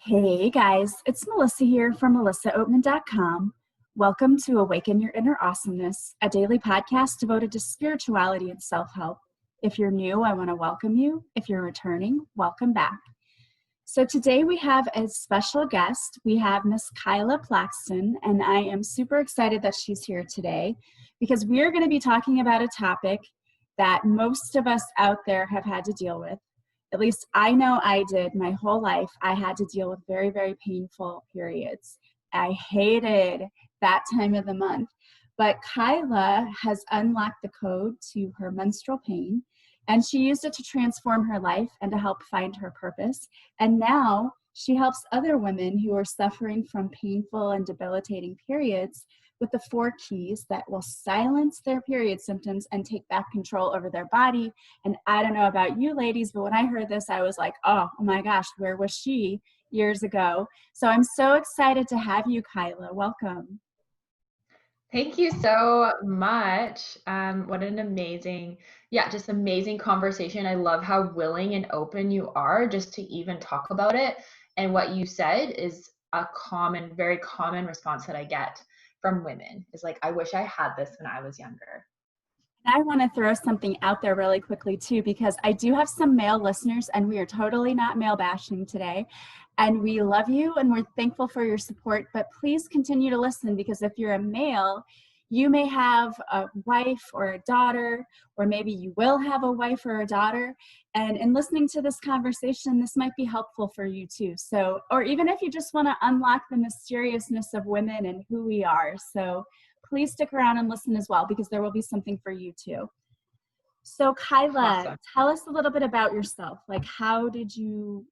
Hey guys, it's Melissa here from melissaoatman.com. Welcome to Awaken Your Inner Awesomeness, a daily podcast devoted to spirituality and self-help. If you're new, I want to welcome you. If you're returning, welcome back. So today we have a special guest. We have Miss Kyla Plaxton, and I am super excited that she's here today because we are going to be talking about a topic that most of us out there have had to deal with. At least I know I did my whole life. I had to deal with very, very painful periods. I hated that time of the month. But Kyla has unlocked the code to her menstrual pain, and she used it to transform her life and to help find her purpose. And now she helps other women who are suffering from painful and debilitating periods with the 4 keys that will silence their period symptoms and take back control over their body. And I don't know about you ladies, but when I heard this, I was like, oh my gosh, where was she years ago? So I'm so excited to have you, Kyla. Welcome. Thank you so much. What an amazing, just amazing conversation. I love how willing and open you are just to even talk about it. And what you said is a common, very common response that I get from women is like, I wish I had this when I was younger. I want to throw something out there really quickly too, because I do have some male listeners and we are totally not male bashing today. And we love you and we're thankful for your support, but please continue to listen because if you're a male, you may have a wife or a daughter, or maybe you will have a wife or a daughter. And in listening to this conversation, this might be helpful for you too. So, or even if you just want to unlock the mysteriousness of women and who we are. So please stick around and listen as well because there will be something for you too. So Kyla, Awesome. tell us a little bit about yourself. Like how did you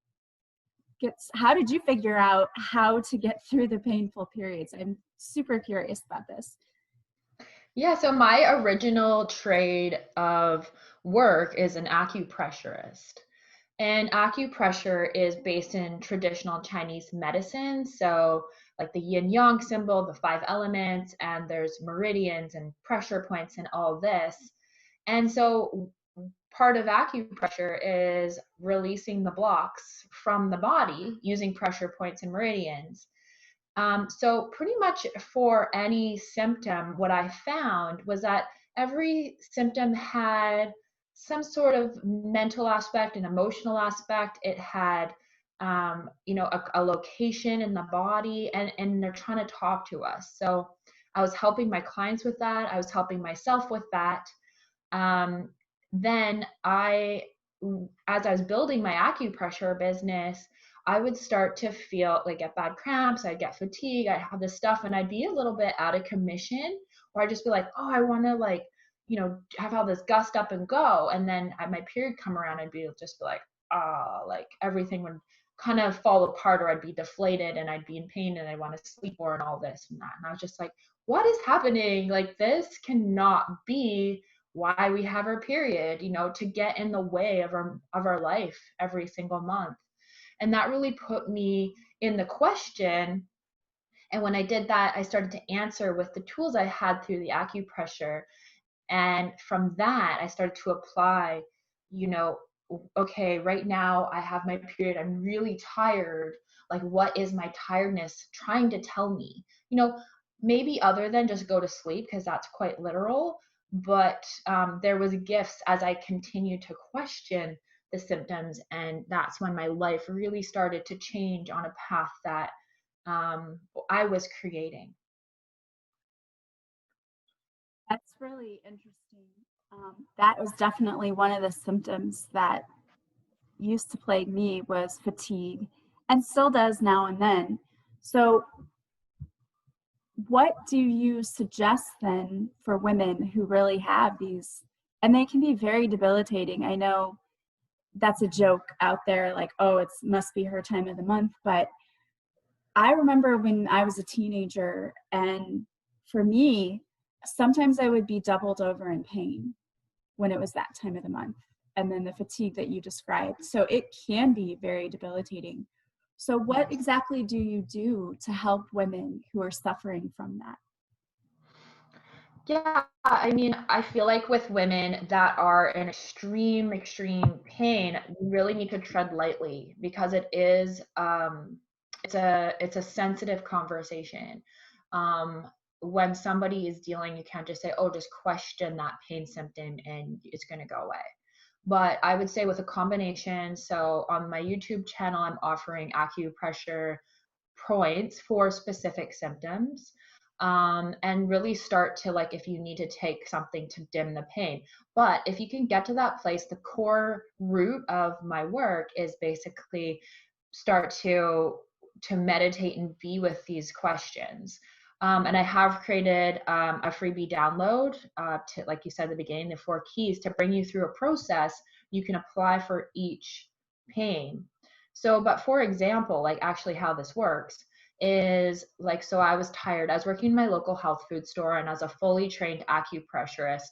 figure out how to get through the painful periods? I'm super curious about this. Yeah, so my original trade of work is an acupressurist. And acupressure is based in traditional Chinese medicine. So, like the yin yang symbol, the 5 elements, and there's meridians and pressure points and all this. And so, part of acupressure is releasing the blocks from the body using pressure points and meridians. So pretty much for any symptom, what I found was that every symptom had some sort of mental aspect, an emotional aspect. It had, a location in the body, and they're trying to talk to us. So I was helping my clients with that. I was helping myself with that. Then as I was building my acupressure business, I would start to feel like get bad cramps, I'd get fatigue, I'd have this stuff, and I'd be a little bit out of commission, or I'd just be like, oh, I want to have all this gust up and go. And then at my period come around, I'd be like, like everything would kind of fall apart, or I'd be deflated and I'd be in pain and I want to sleep more and all this and that. And I was just like, what is happening? Like this cannot be why we have our period, to get in the way of our life every single month. And that really put me in the question. And when I did that, I started to answer with the tools I had through the acupressure. And from that, I started to apply, okay, right now I have my period. I'm really tired. Like, what is my tiredness trying to tell me? Maybe other than just go to sleep, because that's quite literal. But there was gifts as I continued to question the symptoms, and that's when my life really started to change on a path that I was creating. That's really interesting. That was definitely one of the symptoms that used to plague me was fatigue and still does now and then. So what do you suggest then for women who really have these, and they can be very debilitating? I know that's a joke out there, like, oh, it must be her time of the month. But I remember when I was a teenager, and for me, sometimes I would be doubled over in pain when it was that time of the month. And then the fatigue that you described. So it can be very debilitating. So what exactly do you do to help women who are suffering from that? Yeah, I mean, I feel like with women that are in extreme pain, we really need to tread lightly because it is it's a sensitive conversation. When somebody is dealing, you can't just say, oh, just question that pain symptom and it's going to go away. But I would say with a combination, so on my YouTube channel, I'm offering acupressure points for specific symptoms, and really start to, like, if you need to take something to dim the pain. But if you can get to that place, the core root of my work is basically start to meditate and be with these questions. And I have created a freebie download, to, like you said at the beginning, the 4 keys to bring you through a process you can apply for each pain. So, but for example, like actually how this works is like, so I was tired. I was working in my local health food store and as a fully trained acupressurist,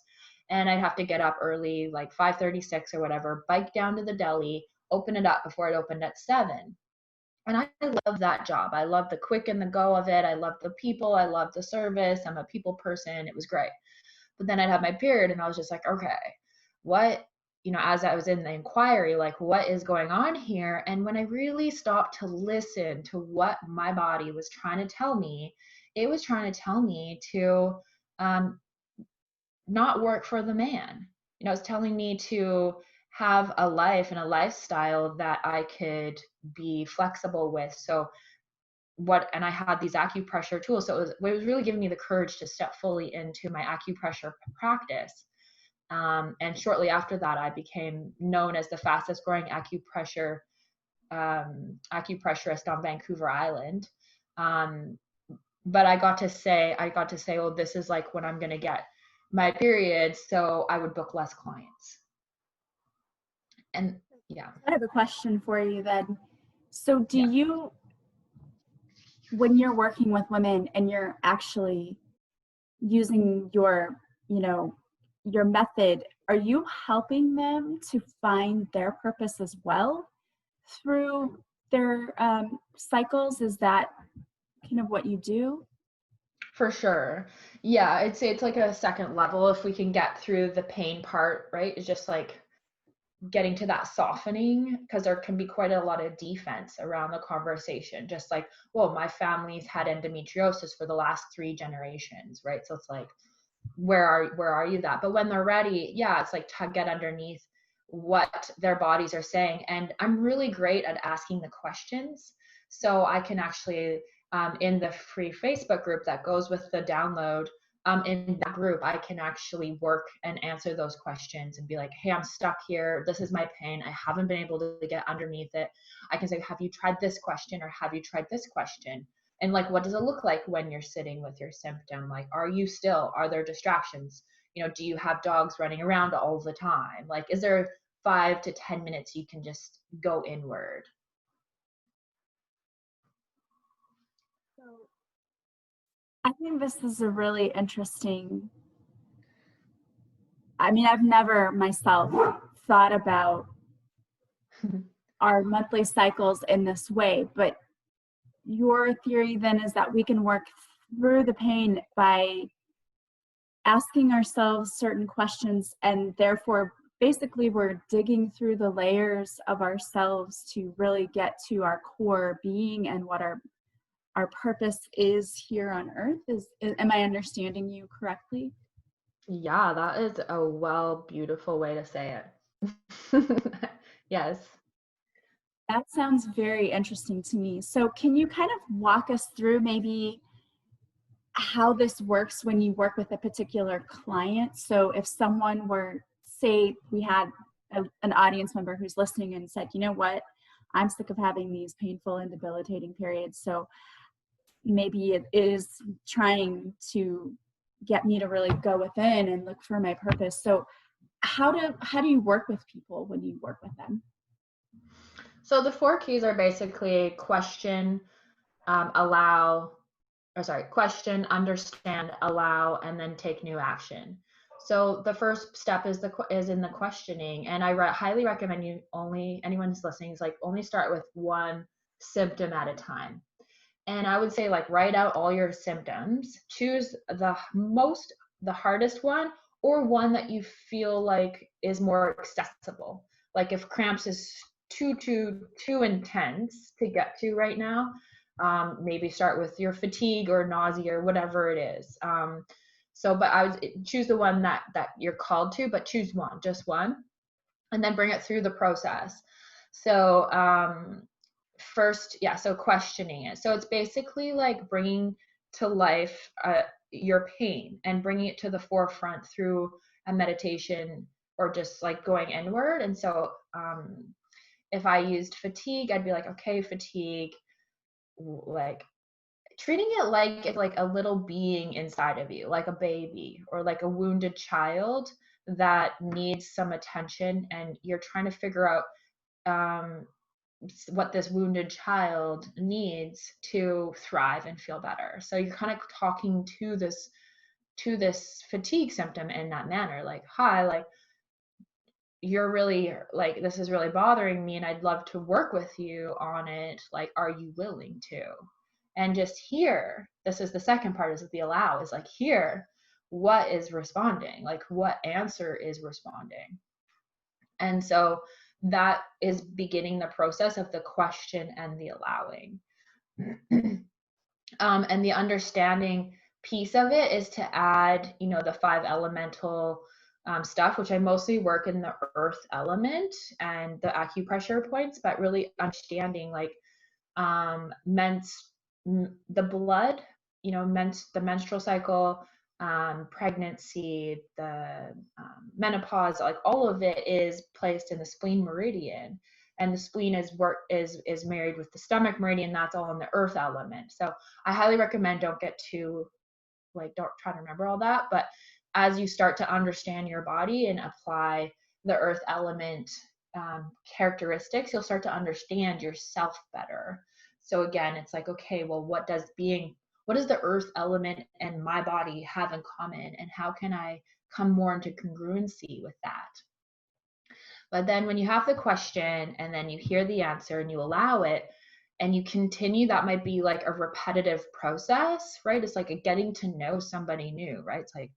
and I'd have to get up early, like 5:36 or whatever, bike down to the deli, open it up before it opened at 7. And I love that job. I love the quick and the go of it. I love the people. I love the service. I'm a people person. It was great. But then I'd have my period and I was just like, okay, what, as I was in the inquiry, like, what is going on here? And when I really stopped to listen to what my body was trying to tell me, it was trying to tell me to um, not work for the man. It's telling me to have a life and a lifestyle that I could be flexible with. So and I had these acupressure tools. So it was really giving me the courage to step fully into my acupressure practice. And shortly after that, I became known as the fastest growing acupressurist on Vancouver Island. But I got to say, oh, this is like when I'm going to get my period. So I would book less clients. And yeah. I have a question for you then. So do you, when you're working with women and you're actually using your method, are you helping them to find their purpose as well through their cycles? Is that kind of what you do? For sure. Yeah, I'd say it's like a second level if we can get through the pain part, right? It's just like getting to that softening, because there can be quite a lot of defense around the conversation. Just like, well, my family's had endometriosis for the last 3 generations, right? So it's like, where are you that? But when they're ready, yeah, it's like to get underneath what their bodies are saying. And I'm really great at asking the questions. So I can actually, in the free Facebook group that goes with the download, in that group, I can actually work and answer those questions and be like, hey, I'm stuck here. This is my pain. I haven't been able to get underneath it. I can say, have you tried this question, or have you tried this question? And like, what does it look like when you're sitting with your symptom? Like, are there distractions? Do you have dogs running around all the time? Like, is there 5 to 10 minutes you can just go inward? I think this is a really interesting, I've never myself thought about our monthly cycles in this way, but your theory then is that we can work through the pain by asking ourselves certain questions, and therefore basically we're digging through the layers of ourselves to really get to our core being and what our purpose is here on earth. Am I understanding you correctly? Yeah, that is a beautiful way to say it. Yes. That sounds very interesting to me. So can you kind of walk us through maybe how this works when you work with a particular client? So if someone were, say we had an audience member who's listening and said, you know what, I'm sick of having these painful and debilitating periods. So maybe it is trying to get me to really go within and look for my purpose. So how do you work with people when you work with them? So the 4 keys are basically question, question, understand, allow, and then take new action. So the first step is in the questioning, and I highly recommend anyone who's listening is like, only start with one symptom at a time. And I would say, like, write out all your symptoms, choose the hardest one, or one that you feel like is more accessible. Like if cramps is too intense to get to right now. Maybe start with your fatigue or nausea or whatever it is. But I would choose the one that you're called to, but choose one, just one, and then bring it through the process. So first, yeah, so questioning it. So it's basically like bringing to life your pain and bringing it to the forefront through a meditation or just like going inward. And so if I used fatigue, I'd be like, okay, fatigue, like treating it like it's like a little being inside of you, like a baby or like a wounded child that needs some attention, and you're trying to figure out what this wounded child needs to thrive and feel better. So you're kind of talking to this fatigue symptom in that manner, like, hi, like, you're really, like, this is really bothering me and I'd love to work with you on it, like, are you willing to? And just hear, this is the second part, is the allow, is like, hear what is responding, like what answer is responding. And so that is beginning the process of the question and the allowing. And the understanding piece of it is to add, the 5 elemental stuff, which I mostly work in the earth element and the acupressure points, but really understanding like the blood, the menstrual cycle, pregnancy, the menopause, like all of it is placed in the spleen meridian, and the spleen is married with the stomach meridian. That's all in the earth element. So I highly recommend, don't get too, like, don't try to remember all that, but as you start to understand your body and apply the earth element characteristics, you'll start to understand yourself better. So again, it's like, okay, well, what does the earth element and my body have in common, and how can I come more into congruency with that? But then when you have the question and then you hear the answer and you allow it and you continue, that might be like a repetitive process, right? It's like a getting to know somebody new, right? It's like,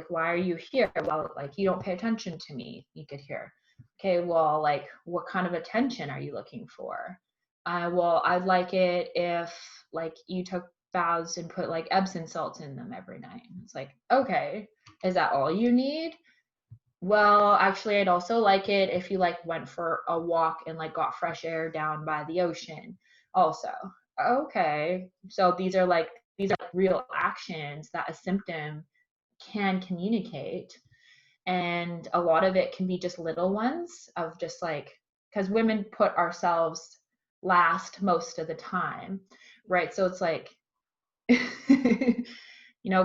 why are you here? Well, like, you don't pay attention to me. You could hear, okay, well, like, what kind of attention are you looking for? Well, I'd like it if, like, you took baths and put like Epsom salts in them every night. It's like, okay, is that all you need? Well, actually, I'd also like it if you like went for a walk and like got fresh air down by the ocean also. Okay. So these are real actions that a symptom can communicate. And a lot of it can be just little ones of just like, because women put ourselves last most of the time, right? So it's like,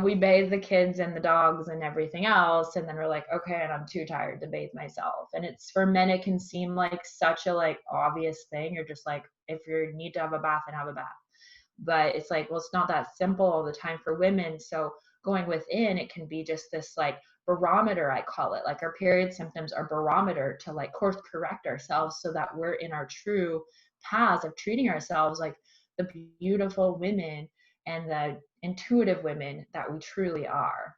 we bathe the kids and the dogs and everything else, and then we're like, okay, and I'm too tired to bathe myself. And it's, for men, it can seem like such a like obvious thing. You're just like, if you need to have a bath, and have a bath. But it's like, well, it's not that simple all the time for women. So going within, it can be just this like barometer, I call it. Like, our period symptoms are barometer to like course correct ourselves so that we're in our true paths of treating ourselves like the beautiful women and the intuitive women that we truly are.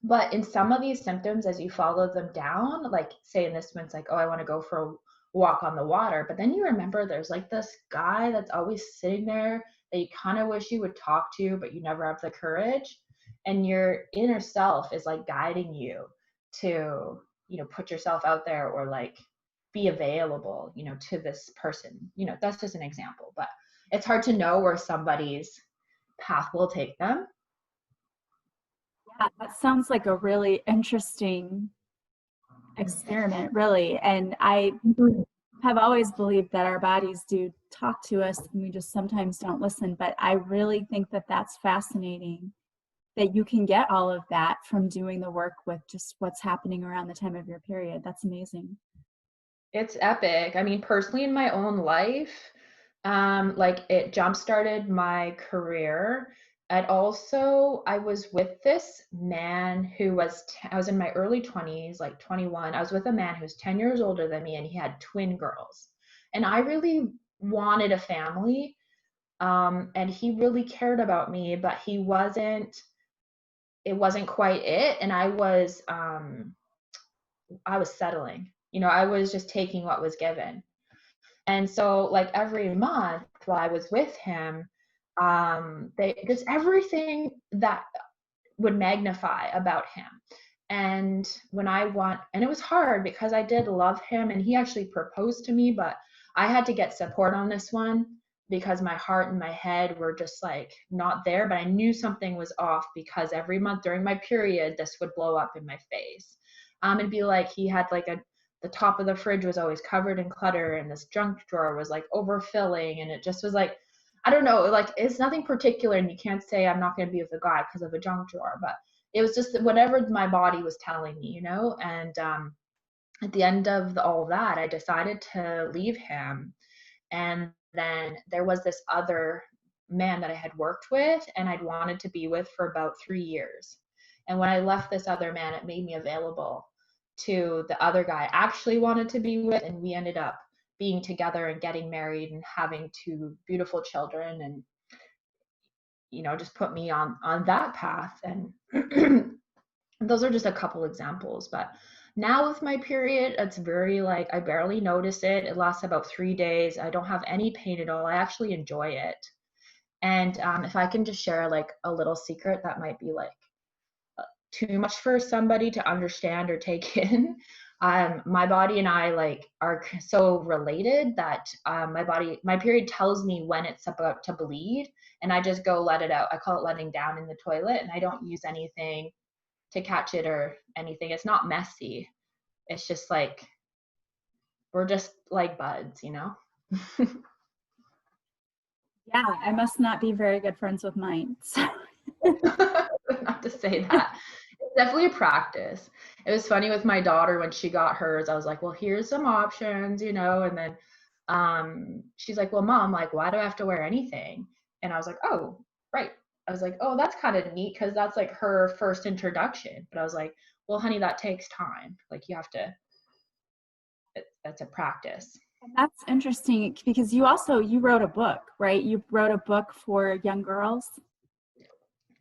But in some of these symptoms, as you follow them down, like say in this one, it's like, oh, I want to go for a walk on the water. But then you remember there's like this guy that's always sitting there that you kind of wish you would talk to, but you never have the courage. And your inner self is like guiding you to, put yourself out there, or like be available, to this person. That's just an example, but it's hard to know where somebody's path will take them. Yeah, that sounds like a really interesting experiment, really. And I have always believed that our bodies do talk to us and we just sometimes don't listen. But I really think that that's fascinating, that you can get all of that from doing the work with just what's happening around the time of your period. That's amazing. It's epic. I mean, personally, in my own life, like, it jump started my career. And also, I was with this man who I was in my early 20s, like 21. I was with a man who's 10 years older than me, and he had twin girls. And I really wanted a family. And he really cared about me, but it wasn't quite it. And I was settling. I was just taking what was given. And so like every month while I was with him, there's everything that would magnify about him. And and it was hard because I did love him and he actually proposed to me, but I had to get support on this one because my heart and my head were just like not there. But I knew something was off because every month during my period, this would blow up in my face. It'd be like he had like the top of the fridge was always covered in clutter and this junk drawer was like overfilling. And it just was like, I don't know, like it's nothing particular. And you can't say I'm not going to be with a guy because of a junk drawer, but it was just whatever my body was telling me, and at the end of all that, I decided to leave him. And then there was this other man that I had worked with and I'd wanted to be with for about 3 years. And when I left this other man, it made me available to the other guy I actually wanted to be with. And we ended up being together and getting married and having 2 beautiful children, and just put me on that path. And those are just a couple examples. But now with my period, it's very like I barely notice it. It lasts about 3 days. I don't have any pain at all. I actually enjoy it. And if I can just share like a little secret that might be like too much for somebody to understand or take in, my body and I like are so related that my period tells me when it's about to bleed, and I just go let it out. I call it letting down in the toilet, and I don't use anything to catch it or anything. It's not messy. It's just like we're just like buds. Yeah, I must not be very good friends with mine. So. Not to say that. It's definitely a practice. It was funny with my daughter when she got hers. I was like, well, here's some options, and then she's like, well, Mom, like, why do I have to wear anything? And I was like, oh, right. I was like, oh, that's kind of neat because that's like her first introduction. But I was like, well, honey, that takes time. Like you have to, that's a practice. And that's interesting because you wrote a book, right? You wrote a book for young girls.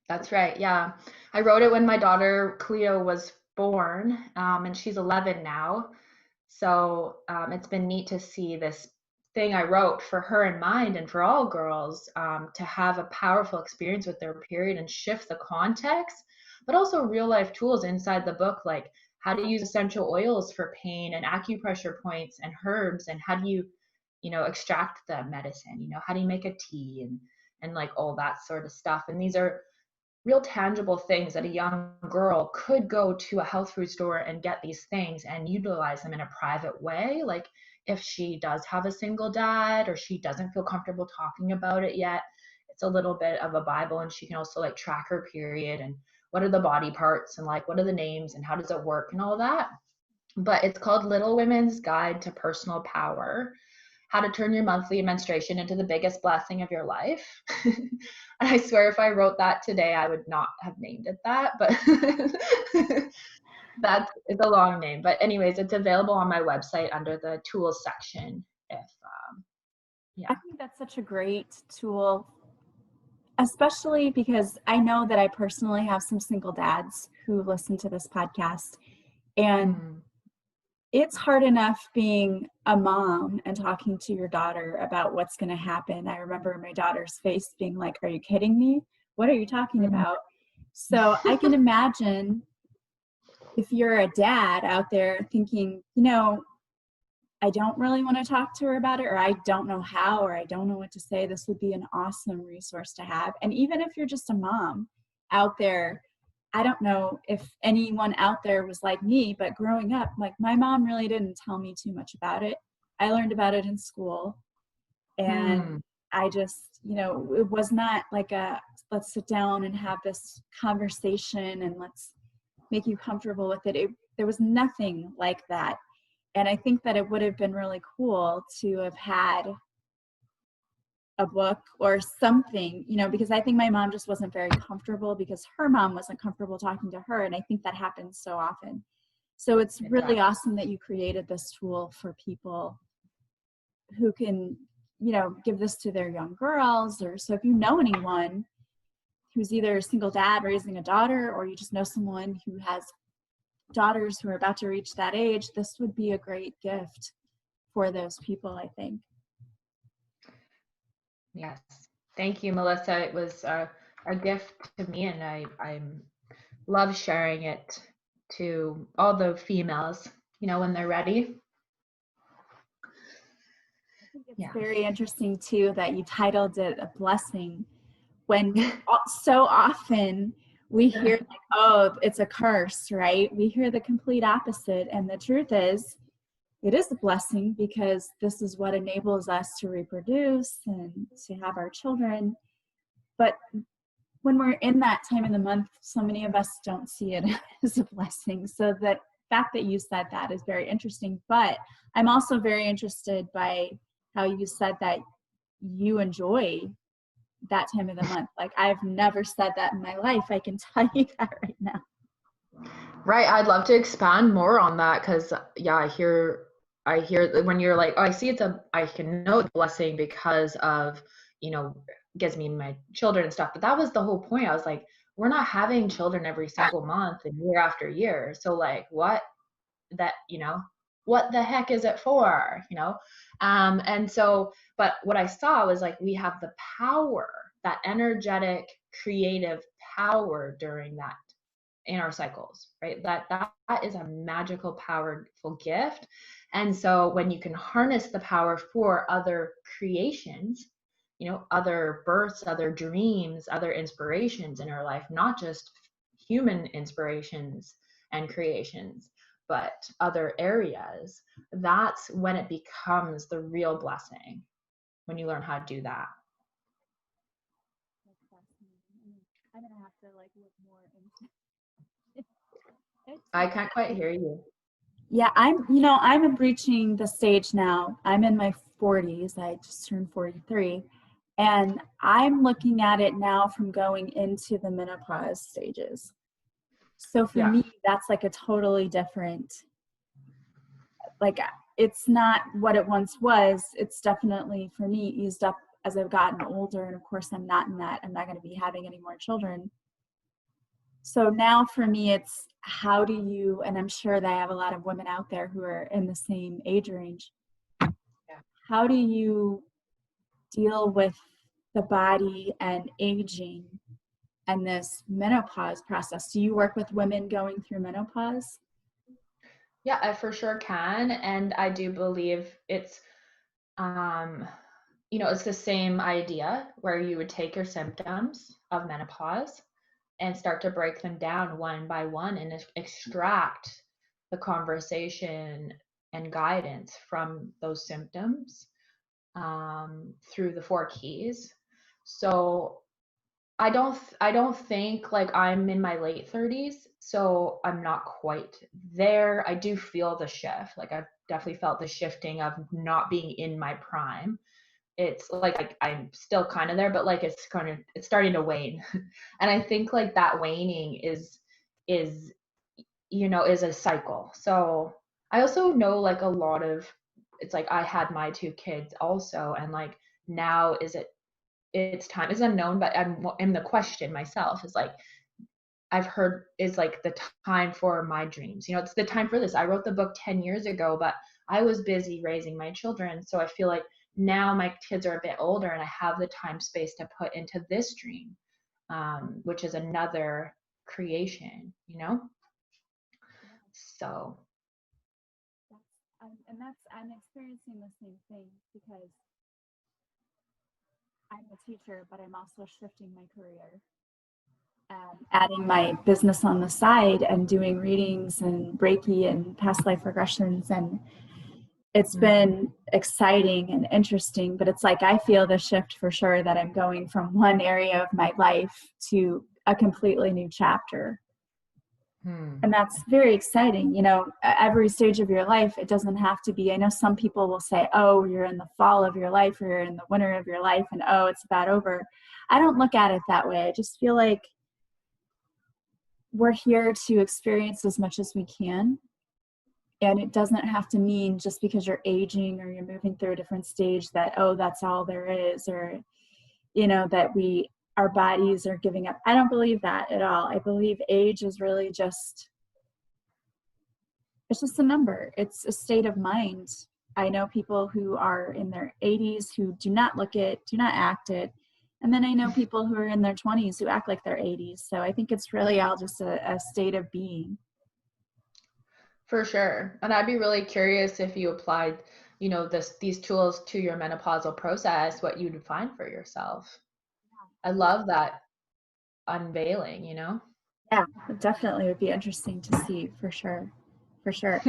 That's right. Yeah. I wrote it when my daughter Cleo was born, and she's 11 now. So it's been neat to see this thing I wrote for her in mind and for all girls, to have a powerful experience with their period and shift the context, but also real life tools inside the book, like how to use essential oils for pain and acupressure points and herbs, and how do you, extract the medicine, how do you make a tea and like all that sort of stuff. And these are real tangible things that a young girl could go to a health food store and get these things and utilize them in a private way. Like if she does have a single dad or she doesn't feel comfortable talking about it yet, it's a little bit of a Bible, and she can also like track her period and what are the body parts and like what are the names and how does it work and all that. But it's called Little Women's Guide to Personal Power: How to Turn Your Monthly Menstruation into the Biggest Blessing of Your Life. And I swear if I wrote that today, I would not have named it that, but it's a long name. But anyways, it's available on my website under the tools section. I think that's such a great tool, especially because I know that I personally have some single dads who listen to this podcast, and it's hard enough being a mom and talking to your daughter about what's going to happen. I remember my daughter's face being like, are you kidding me? What are you talking about? So I can imagine if you're a dad out there thinking, I don't really want to talk to her about it, or I don't know how, or I don't know what to say, this would be an awesome resource to have. And even if you're just a mom out there, I don't know if anyone out there was like me, but growing up, like my mom really didn't tell me too much about it. I learned about it in school, and I just, it was not like let's sit down and have this conversation and let's make you comfortable with it. There was nothing like that. And I think that it would have been really cool to have had a book or something, because I think my mom just wasn't very comfortable because her mom wasn't comfortable talking to her. And I think that happens so often. So it's really awesome that you created this tool for people who can, give this to their young girls. Or so if you know anyone who's either a single dad raising a daughter, or you just know someone who has daughters who are about to reach that age, this would be a great gift for those people, I think. Yes. Thank you, Melissa. It was a gift to me, and I love sharing it to all the females, when they're ready. I think it's very interesting too that you titled it a blessing, when so often we hear like, oh, it's a curse, right? We hear the complete opposite. And the truth is, it is a blessing, because this is what enables us to reproduce and to have our children. But when we're in that time of the month, so many of us don't see it as a blessing. So the fact that you said that is very interesting. But I'm also very interested by how you said that you enjoy that time of the month. Like, I've never said that in my life. I can tell you that right now. Right. I'd love to expand more on that, because I hear when you're like, oh, I can know it's a blessing because of, gives me my children and stuff. But that was the whole point. I was like, we're not having children every single month and year after year. So like, what the heck is it for? And so, but what I saw was like, we have the power, that energetic, creative power during that, in our cycles, right? That is a magical, powerful gift. And so when you can harness the power for other creations, other births, other dreams, other inspirations in our life, not just human inspirations and creations, but other areas, that's when it becomes the real blessing, when you learn how to do that. I'm gonna have to like look more into it. I can't quite hear you. Yeah, I'm reaching the stage now. I'm in my 40s. I just turned 43. And I'm looking at it now from going into the menopause stages. So for me, that's like a totally different, like, it's not what it once was. It's definitely, for me, eased up as I've gotten older. And of course, I'm not going to be having any more children. So now for me, it's how do you, and I'm sure that I have a lot of women out there who are in the same age range. Yeah. How do you deal with the body and aging and this menopause process? Do you work with women going through menopause? Yeah, I for sure can. And I do believe it's, it's the same idea where you would take your symptoms of menopause and start to break them down one by one and extract the conversation and guidance from those symptoms through the 4 keys. So I don't think, like, I'm in my late 30s, so I'm not quite there. I do feel the shift. Like, I've definitely felt the shifting of not being in my prime. It's like I'm still kind of there, but like it's starting to wane. And I think like that waning is a cycle. So I also know like a lot of, it's like I had my 2 kids also, and like now it's time is unknown, but I'm the question myself is like, I've heard is like the time for my dreams. It's the time for this. I wrote the book 10 years ago, but I was busy raising my children. So I feel like now my kids are a bit older and I have the time space to put into this dream, which is another creation, So. I'm experiencing the same thing, because I'm a teacher, but I'm also shifting my career. Adding my business on the side and doing readings and Reiki and past life regressions. And it's been exciting and interesting, but it's like I feel the shift for sure, that I'm going from one area of my life to a completely new chapter. And that's very exciting. Every stage of your life, it doesn't have to be, I know some people will say, oh, you're in the fall of your life, or you're in the winter of your life, and oh, it's about over. I don't look at it that way. I just feel like we're here to experience as much as we can. And it doesn't have to mean just because you're aging or you're moving through a different stage that, oh, that's all there is, or, that our bodies are giving up. I don't believe that at all. I believe age is really just It's just a number. It's a state of mind. I know people who are in their 80s who do not look it, do not act it. And then I know people who are in their 20s who act like they're 80s. So I think it's really all just a state of being. For sure. And I'd be really curious if you applied, these tools to your menopausal process, what you'd find for yourself. I love that unveiling. Yeah, it definitely would be interesting to see for sure. For sure.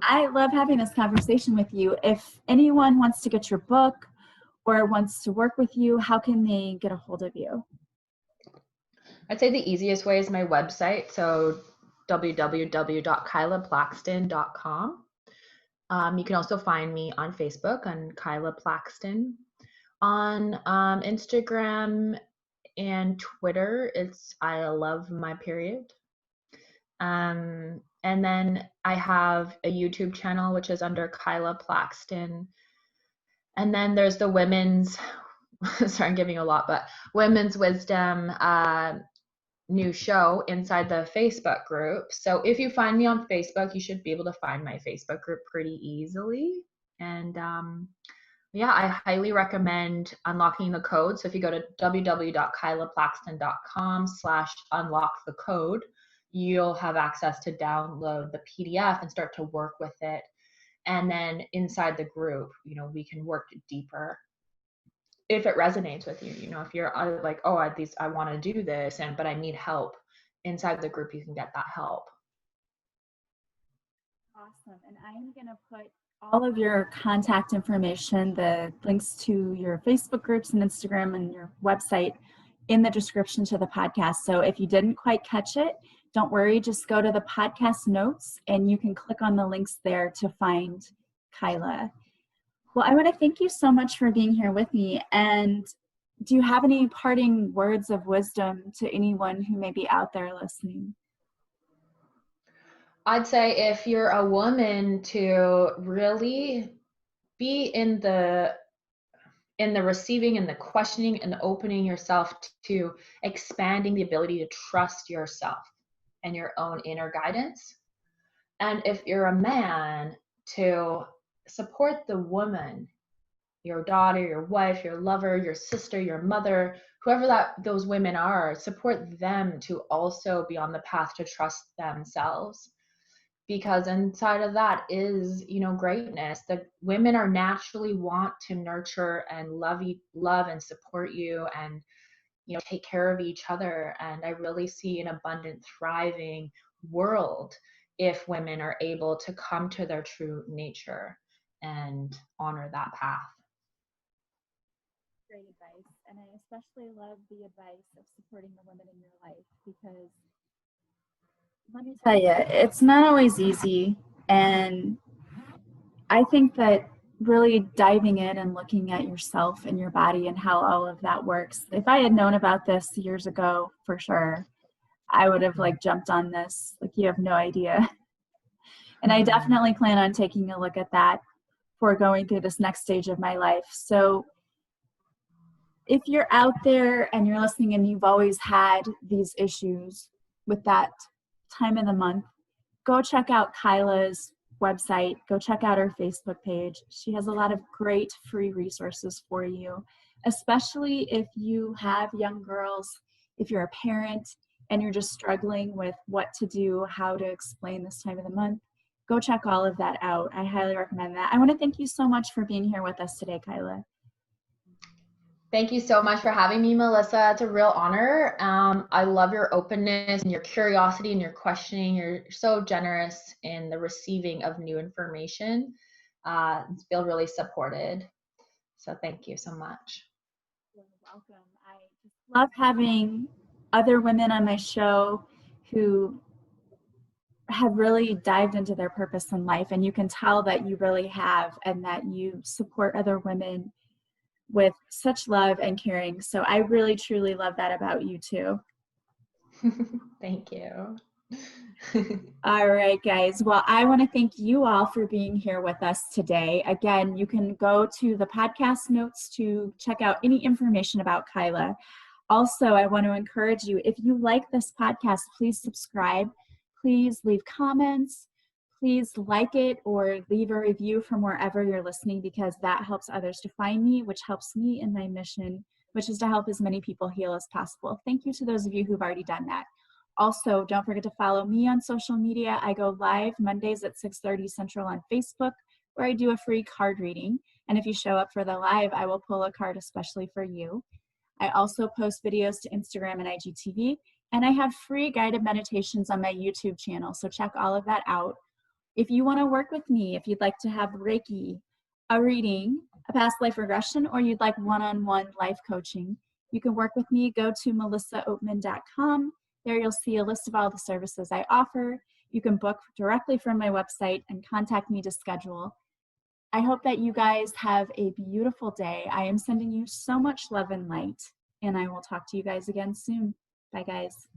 I love having this conversation with you. If anyone wants to get your book or wants to work with you, how can they get a hold of you? I'd say the easiest way is my website. So www.kylaplaxton.com. You can also find me on Facebook on Kyla Plaxton. On Instagram and Twitter, it's I love my period. And then I have a YouTube channel, which is under Kyla Plaxton. And then there's the women's, sorry, I'm giving you a lot, but Women's Wisdom new show inside the Facebook group. So if you find me on Facebook, you should be able to find my Facebook group pretty easily. And yeah, I highly recommend unlocking the code. So if you go to www.kylaplaxton.com/unlock the code, you'll have access to download the PDF and start to work with it. And then inside the group, we can work deeper if it resonates with you. If you're like, oh, I want to do this, but I need help, inside the group you can get that help. Awesome. And I'm going to put all of your contact information, the links to your Facebook groups and Instagram and your website, in the description to the podcast. So if you didn't quite catch it, don't worry, just go to the podcast notes and you can click on the links there to find Kyla. Well, I want to thank you so much for being here with me. And do you have any parting words of wisdom to anyone who may be out there listening? I'd say if you're a woman, to really be in the receiving and the questioning and opening yourself to expanding the ability to trust yourself and your own inner guidance. And if you're a man, to support the woman, your daughter, your wife, your lover, your sister, your mother, whoever those women are, support them to also be on the path to trust themselves. Because inside of that is, greatness. The women are naturally want to nurture and love and support you and, take care of each other. And I really see an abundant, thriving world if women are able to come to their true nature and honor that path. Great advice. And I especially love the advice of supporting the women in your life, because let me tell you, it's not always easy. And I think that really diving in and looking at yourself and your body and how all of that works. If I had known about this years ago, for sure, I would have jumped on this. You have no idea. And I definitely plan on taking a look at that for going through this next stage of my life. So if you're out there and you're listening and you've always had these issues with that time of the month, go check out Kyla's website. Go check out her Facebook page. She has a lot of great free resources for you, especially if you have young girls, if you're a parent and you're just struggling with what to do, how to explain this time of the month. Go check all of that out. I highly recommend that. I want to thank you so much for being here with us today, Kyla. Thank you so much for having me, Melissa. It's a real honor. I love your openness and your curiosity and your questioning. You're so generous in the receiving of new information. Feel really supported. So thank you so much. You're welcome. I just love having other women on my show who have really dived into their purpose in life. And you can tell that you really have, and that you support other women with such love and caring. So I really, truly love that about you too. Thank you. All right, guys. Well, I want to thank you all for being here with us today. Again, you can go to the podcast notes to check out any information about Kyla. Also, I want to encourage you, if you like this podcast, please subscribe. Please leave comments. Please like it or leave a review from wherever you're listening, because that helps others to find me, which helps me in my mission, which is to help as many people heal as possible. Thank you to those of you who've already done that. Also, don't forget to follow me on social media. I go live Mondays at 6:30 Central on Facebook, where I do a free card reading. And if you show up for the live, I will pull a card especially for you. I also post videos to Instagram and IGTV, and I have free guided meditations on my YouTube channel, so check all of that out. If you want to work with me, if you'd like to have Reiki, a reading, a past life regression, or you'd like one-on-one life coaching, you can work with me. Go to melissaoatman.com. There you'll see a list of all the services I offer. You can book directly from my website and contact me to schedule. I hope that you guys have a beautiful day. I am sending you so much love and light, and I will talk to you guys again soon. Bye, guys.